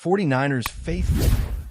49ers faithful.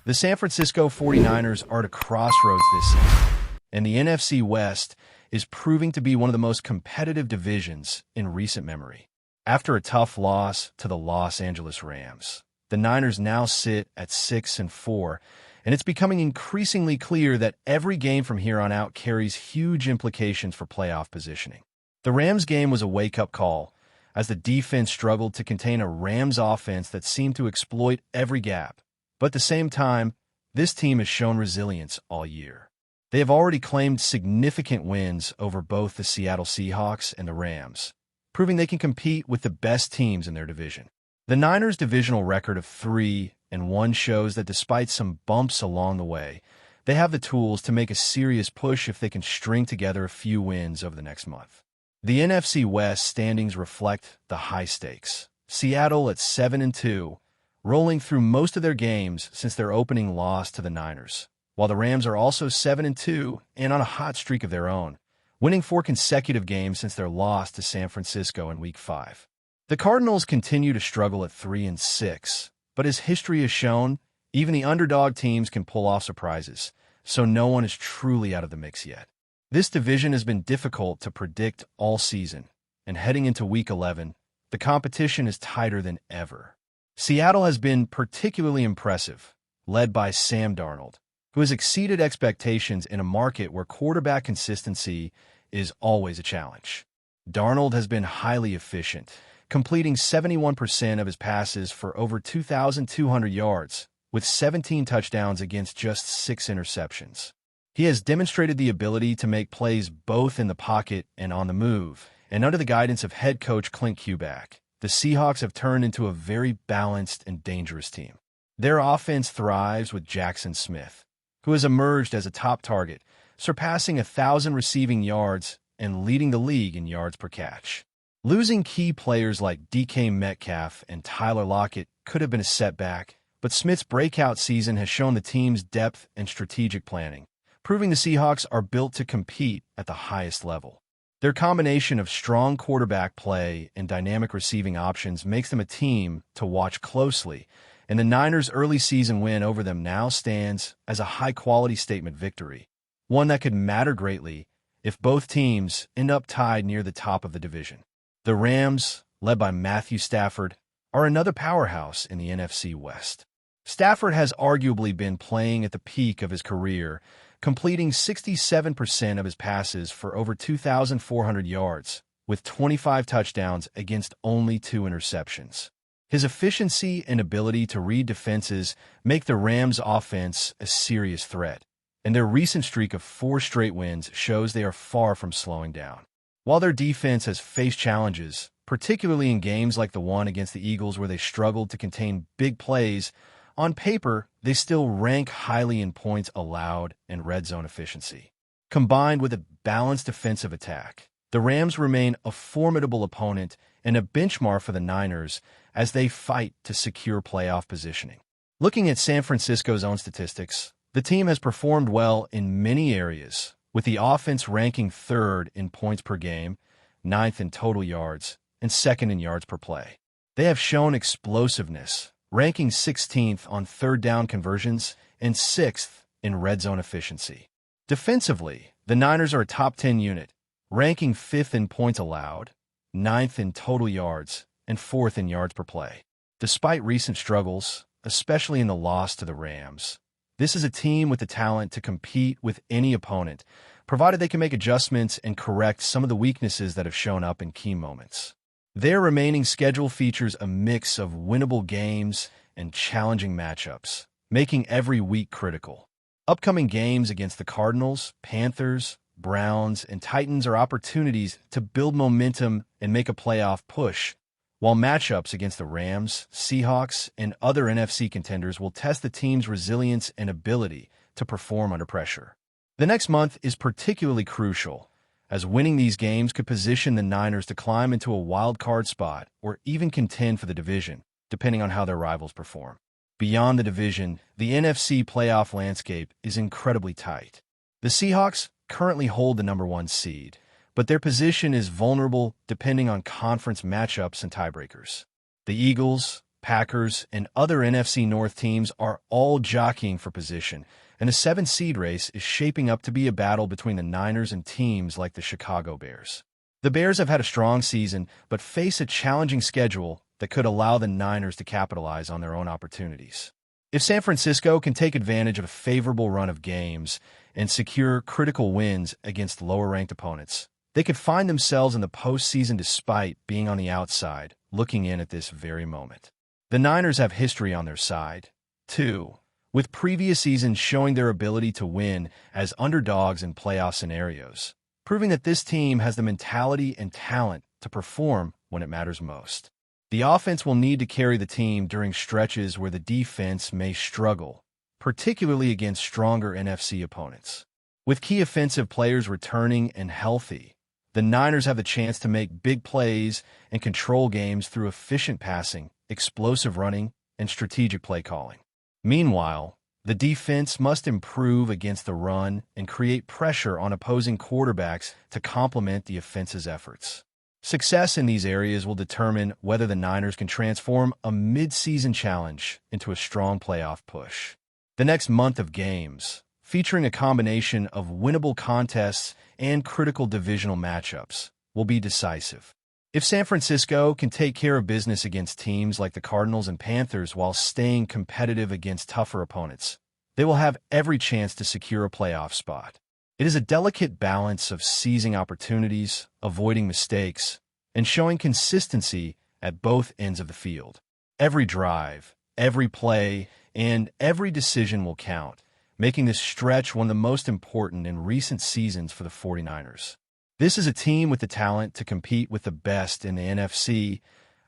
The San Francisco 49ers are at a crossroads this season, and the NFC West is proving to be one of the most competitive divisions in recent memory. After a tough loss to the Los Angeles Rams, the Niners now sit at 6-4, and it's becoming increasingly clear that every game from here on out carries huge implications for playoff positioning. The Rams game was a wake-up call, as the defense struggled to contain a Rams offense that seemed to exploit every gap. But at the same time, this team has shown resilience all year. They have already claimed significant wins over both the Seattle Seahawks and the Rams, proving they can compete with the best teams in their division. The Niners' divisional record of 3-1 shows that despite some bumps along the way, they have the tools to make a serious push if they can string together a few wins over the next month. The NFC West standings reflect the high stakes. Seattle at 7-2, rolling through most of their games since their opening loss to the Niners, while the Rams are also 7-2 and on a hot streak of their own, winning 4 consecutive games since their loss to San Francisco in Week 5. The Cardinals continue to struggle at 3-6, but as history has shown, even the underdog teams can pull off surprises, so no one is truly out of the mix yet. This division has been difficult to predict all season, and heading into Week 11, the competition is tighter than ever. Seattle has been particularly impressive, led by Sam Darnold, who has exceeded expectations in a market where quarterback consistency is always a challenge. Darnold has been highly efficient, completing 71% of his passes for over 2,200 yards, with 17 touchdowns against just 6 interceptions. He has demonstrated the ability to make plays both in the pocket and on the move, and under the guidance of head coach Clint Kubiak, the Seahawks have turned into a very balanced and dangerous team. Their offense thrives with Jackson Smith, who has emerged as a top target, surpassing 1,000 receiving yards and leading the league in yards per catch. Losing key players like DK Metcalf and Tyler Lockett could have been a setback, but Smith's breakout season has shown the team's depth and strategic planning, proving the Seahawks are built to compete at the highest level. Their combination of strong quarterback play and dynamic receiving options makes them a team to watch closely, and the Niners' early season win over them now stands as a high-quality statement victory, one that could matter greatly if both teams end up tied near the top of the division. The Rams, led by Matthew Stafford, are another powerhouse in the NFC West. Stafford has arguably been playing at the peak of his career, completing 67% of his passes for over 2,400 yards, with 25 touchdowns against only 2 interceptions. His efficiency and ability to read defenses make the Rams' offense a serious threat, and their recent streak of 4 straight wins shows they are far from slowing down. While their defense has faced challenges, particularly in games like the one against the Eagles where they struggled to contain big plays, on paper, they still rank highly in points allowed and red zone efficiency. Combined with a balanced defensive attack, the Rams remain a formidable opponent and a benchmark for the Niners as they fight to secure playoff positioning. Looking at San Francisco's own statistics, the team has performed well in many areas, with the offense ranking 3rd in points per game, 9th in total yards, and 2nd in yards per play. They have shown explosiveness, ranking 16th on 3rd down conversions and 6th in red zone efficiency. Defensively, the Niners are a top 10 unit, ranking 5th in points allowed, 9th in total yards, and 4th in yards per play. Despite recent struggles, especially in the loss to the Rams, this is a team with the talent to compete with any opponent, provided they can make adjustments and correct some of the weaknesses that have shown up in key moments. Their remaining schedule features a mix of winnable games and challenging matchups, making every week critical. Upcoming games against the Cardinals, Panthers, Browns, and Titans are opportunities to build momentum and make a playoff push, while matchups against the Rams, Seahawks, and other NFC contenders will test the team's resilience and ability to perform under pressure. The next month is particularly crucial, as winning these games could position the Niners to climb into a wild card spot or even contend for the division, depending on how their rivals perform. Beyond the division, the NFC playoff landscape is incredibly tight. The Seahawks currently hold the number 1 seed, but their position is vulnerable depending on conference matchups and tiebreakers. The Eagles, Packers, and other NFC North teams are all jockeying for position, and a 7-seed race is shaping up to be a battle between the Niners and teams like the Chicago Bears. The Bears have had a strong season, but face a challenging schedule that could allow the Niners to capitalize on their own opportunities. If San Francisco can take advantage of a favorable run of games and secure critical wins against lower-ranked opponents, they could find themselves in the postseason despite being on the outside, looking in at this very moment. The Niners have history on their side, too, with previous seasons showing their ability to win as underdogs in playoff scenarios, proving that this team has the mentality and talent to perform when it matters most. The offense will need to carry the team during stretches where the defense may struggle, particularly against stronger NFC opponents. With key offensive players returning and healthy, the Niners have the chance to make big plays and control games through efficient passing, explosive running, and strategic play calling. Meanwhile, the defense must improve against the run and create pressure on opposing quarterbacks to complement the offense's efforts. Success in these areas will determine whether the Niners can transform a mid-season challenge into a strong playoff push. The next month of games, featuring a combination of winnable contests and critical divisional matchups, will be decisive. If San Francisco can take care of business against teams like the Cardinals and Panthers while staying competitive against tougher opponents, they will have every chance to secure a playoff spot. It is a delicate balance of seizing opportunities, avoiding mistakes, and showing consistency at both ends of the field. Every drive, every play, and every decision will count, making this stretch one of the most important in recent seasons for the 49ers. This is a team with the talent to compete with the best in the NFC,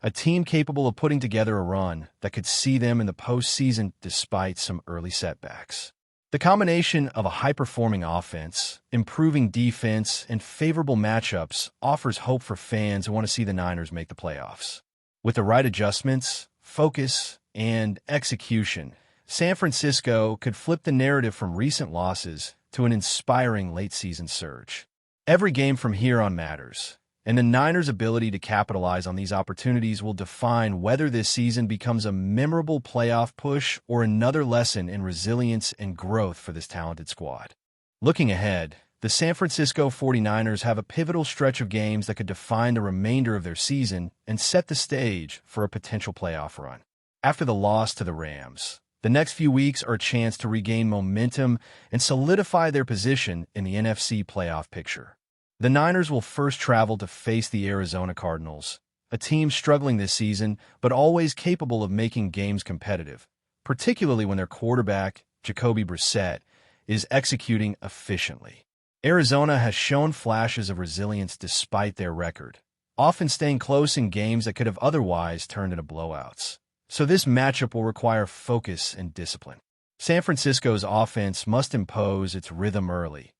a team capable of putting together a run that could see them in the postseason despite some early setbacks. The combination of a high-performing offense, improving defense, and favorable matchups offers hope for fans who want to see the Niners make the playoffs. With the right adjustments, focus, and execution, San Francisco could flip the narrative from recent losses to an inspiring late-season surge. Every game from here on matters, and the Niners' ability to capitalize on these opportunities will define whether this season becomes a memorable playoff push or another lesson in resilience and growth for this talented squad. Looking ahead, the San Francisco 49ers have a pivotal stretch of games that could define the remainder of their season and set the stage for a potential playoff run. After the loss to the Rams, the next few weeks are a chance to regain momentum and solidify their position in the NFC playoff picture. The Niners will first travel to face the Arizona Cardinals, a team struggling this season but always capable of making games competitive, particularly when their quarterback, Jacoby Brissett, is executing efficiently. Arizona has shown flashes of resilience despite their record, often staying close in games that could have otherwise turned into blowouts. So this matchup will require focus and discipline. San Francisco's offense must impose its rhythm early,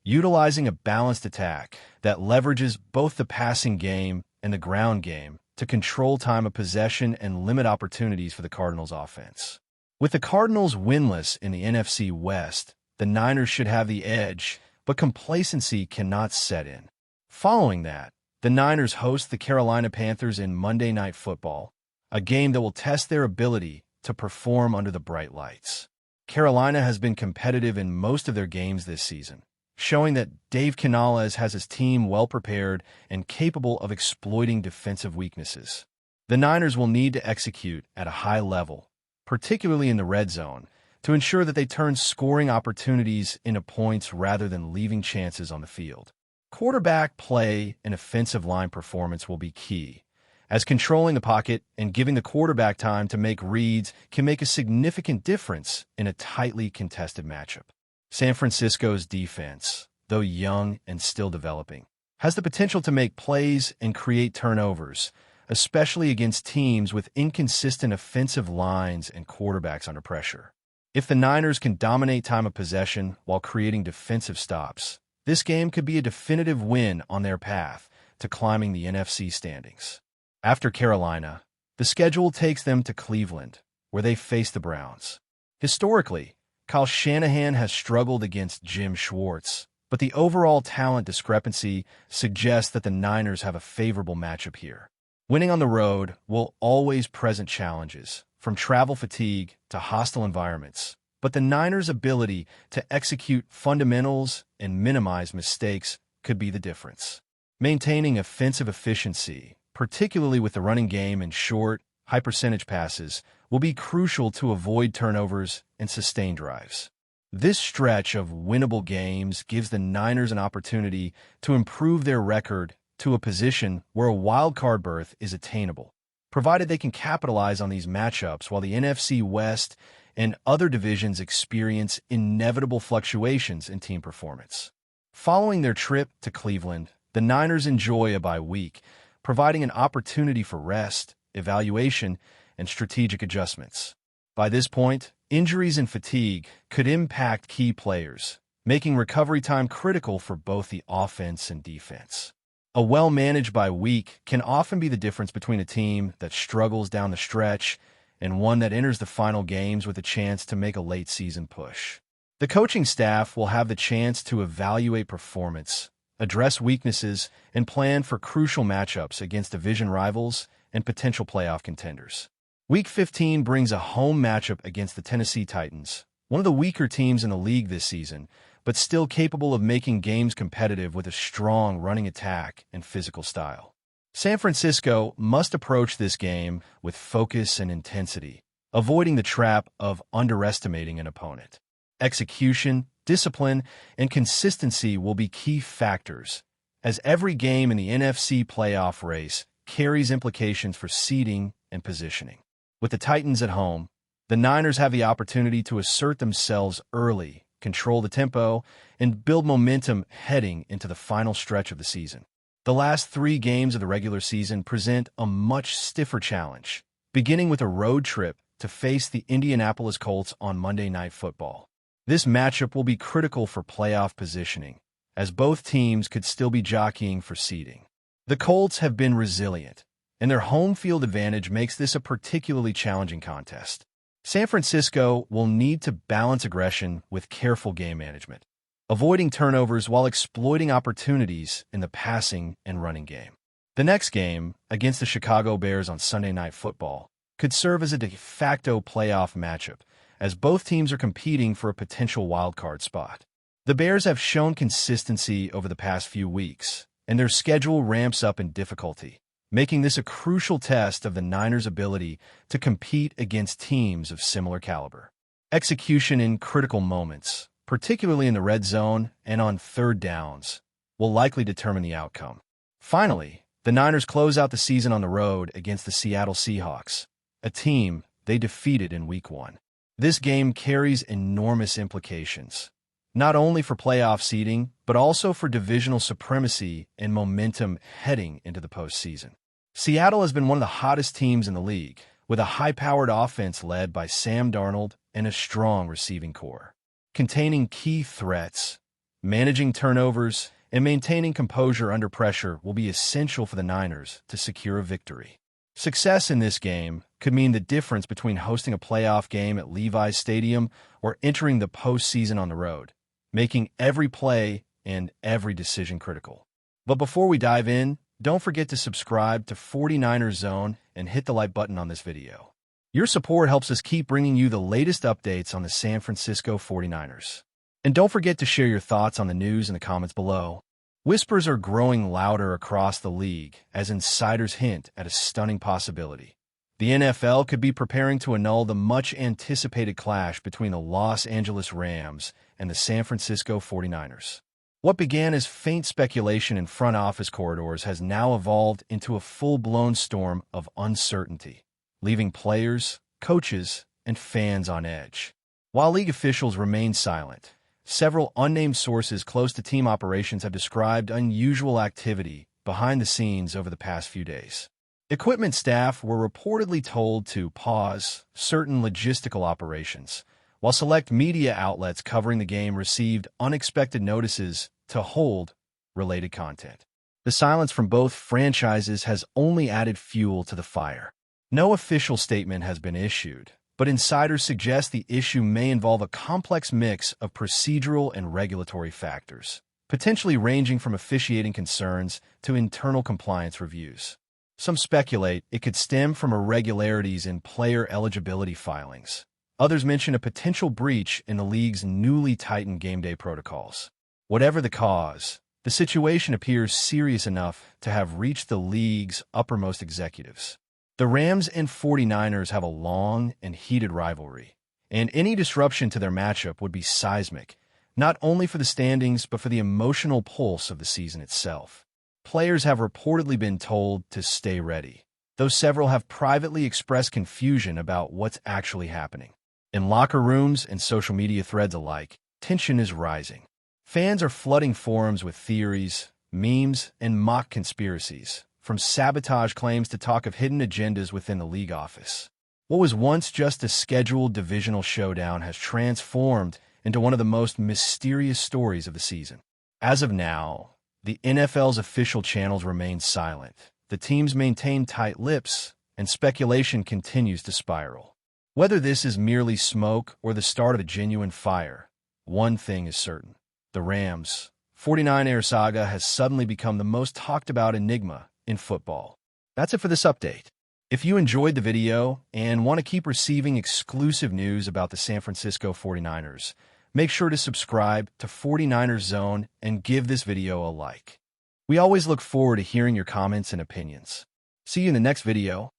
utilizing a balanced attack that leverages both the passing game and the ground game to control time of possession and limit opportunities for the Cardinals' offense. With the Cardinals winless in the NFC West, the Niners should have the edge, but complacency cannot set in. Following that, the Niners host the Carolina Panthers in Monday Night Football, a game that will test their ability to perform under the bright lights. Carolina has been competitive in most of their games this season, showing that Dave Canales has his team well prepared and capable of exploiting defensive weaknesses. The Niners will need to execute at a high level, particularly in the red zone, to ensure that they turn scoring opportunities into points rather than leaving chances on the field. Quarterback play and offensive line performance will be key, as controlling the pocket and giving the quarterback time to make reads can make a significant difference in a tightly contested matchup. San Francisco's defense, though young and still developing, has the potential to make plays and create turnovers, especially against teams with inconsistent offensive lines and quarterbacks under pressure. If the Niners can dominate time of possession while creating defensive stops, this game could be a definitive win on their path to climbing the NFC standings. After Carolina, the schedule takes them to Cleveland, where they face the Browns. Historically, Kyle Shanahan has struggled against Jim Schwartz, but the overall talent discrepancy suggests that the Niners have a favorable matchup here. Winning on the road will always present challenges, from travel fatigue to hostile environments. But the Niners' ability to execute fundamentals and minimize mistakes could be the difference. Maintaining offensive efficiency, particularly with the running game and short, high-percentage passes, will be crucial to avoid turnovers and sustain drives. This stretch of winnable games gives the Niners an opportunity to improve their record to a position where a wild-card berth is attainable, provided they can capitalize on these matchups while the NFC West and other divisions experience inevitable fluctuations in team performance. Following their trip to Cleveland, the Niners enjoy a bye week, providing an opportunity for rest, evaluation, and strategic adjustments. By this point, injuries and fatigue could impact key players, making recovery time critical for both the offense and defense. A well-managed bye week can often be the difference between a team that struggles down the stretch and one that enters the final games with a chance to make a late-season push. The coaching staff will have the chance to evaluate performance, address weaknesses, and plan for crucial matchups against division rivals and potential playoff contenders. Week 15 brings a home matchup against the Tennessee Titans, one of the weaker teams in the league this season, but still capable of making games competitive with a strong running attack and physical style. San Francisco must approach this game with focus and intensity, avoiding the trap of underestimating an opponent. Execution, discipline, and consistency will be key factors, as every game in the NFC playoff race carries implications for seeding and positioning. With the Titans at home, the Niners have the opportunity to assert themselves early, control the tempo, and build momentum heading into the final stretch of the season. The last 3 games of the regular season present a much stiffer challenge, beginning with a road trip to face the Indianapolis Colts on Monday Night Football. This matchup will be critical for playoff positioning, as both teams could still be jockeying for seeding. The Colts have been resilient, and their home field advantage makes this a particularly challenging contest. San Francisco will need to balance aggression with careful game management, avoiding turnovers while exploiting opportunities in the passing and running game. The next game, against the Chicago Bears on Sunday Night Football, could serve as a de facto playoff matchup, as both teams are competing for a potential wildcard spot. The Bears have shown consistency over the past few weeks, and their schedule ramps up in difficulty, making this a crucial test of the Niners' ability to compete against teams of similar caliber. Execution in critical moments, particularly in the red zone and on third downs, will likely determine the outcome. Finally, the Niners close out the season on the road against the Seattle Seahawks, a team they defeated in Week 1. This game carries enormous implications, not only for playoff seeding, but also for divisional supremacy and momentum heading into the postseason. Seattle has been one of the hottest teams in the league, with a high-powered offense led by Sam Darnold and a strong receiving core. Containing key threats, managing turnovers, and maintaining composure under pressure will be essential for the Niners to secure a victory. Success in this game could mean the difference between hosting a playoff game at Levi's Stadium or entering the postseason on the road, making every play and every decision critical. But before we dive in, don't forget to subscribe to 49ers Zone and hit the like button on this video. Your support helps us keep bringing you the latest updates on the San Francisco 49ers. And don't forget to share your thoughts on the news in the comments below. Whispers are growing louder across the league as insiders hint at a stunning possibility. The NFL could be preparing to annul the much-anticipated clash between the Los Angeles Rams and the San Francisco 49ers. What began as faint speculation in front office corridors has now evolved into a full-blown storm of uncertainty, leaving players, coaches, and fans on edge. While league officials remain silent, several unnamed sources close to team operations have described unusual activity behind the scenes over the past few days. Equipment staff were reportedly told to pause certain logistical operations, while select media outlets covering the game received unexpected notices to hold related content. The silence from both franchises has only added fuel to the fire. No official statement has been issued, but insiders suggest the issue may involve a complex mix of procedural and regulatory factors, potentially ranging from officiating concerns to internal compliance reviews. Some speculate it could stem from irregularities in player eligibility filings. Others mention a potential breach in the league's newly tightened game day protocols. Whatever the cause, the situation appears serious enough to have reached the league's uppermost executives. The Rams and 49ers have a long and heated rivalry, and any disruption to their matchup would be seismic, not only for the standings but for the emotional pulse of the season itself. Players have reportedly been told to stay ready, though several have privately expressed confusion about what's actually happening. In locker rooms and social media threads alike, tension is rising. Fans are flooding forums with theories, memes, and mock conspiracies, from sabotage claims to talk of hidden agendas within the league office. What was once just a scheduled divisional showdown has transformed into one of the most mysterious stories of the season. As of now, the NFL's official channels remain silent. The teams maintain tight lips, and speculation continues to spiral. Whether this is merely smoke or the start of a genuine fire, one thing is certain. The Rams' 49ers saga has suddenly become the most talked about enigma in football. That's it for this update. If you enjoyed the video and want to keep receiving exclusive news about the San Francisco 49ers, make sure to subscribe to 49ers Zone and give this video a like. We always look forward to hearing your comments and opinions. See you in the next video.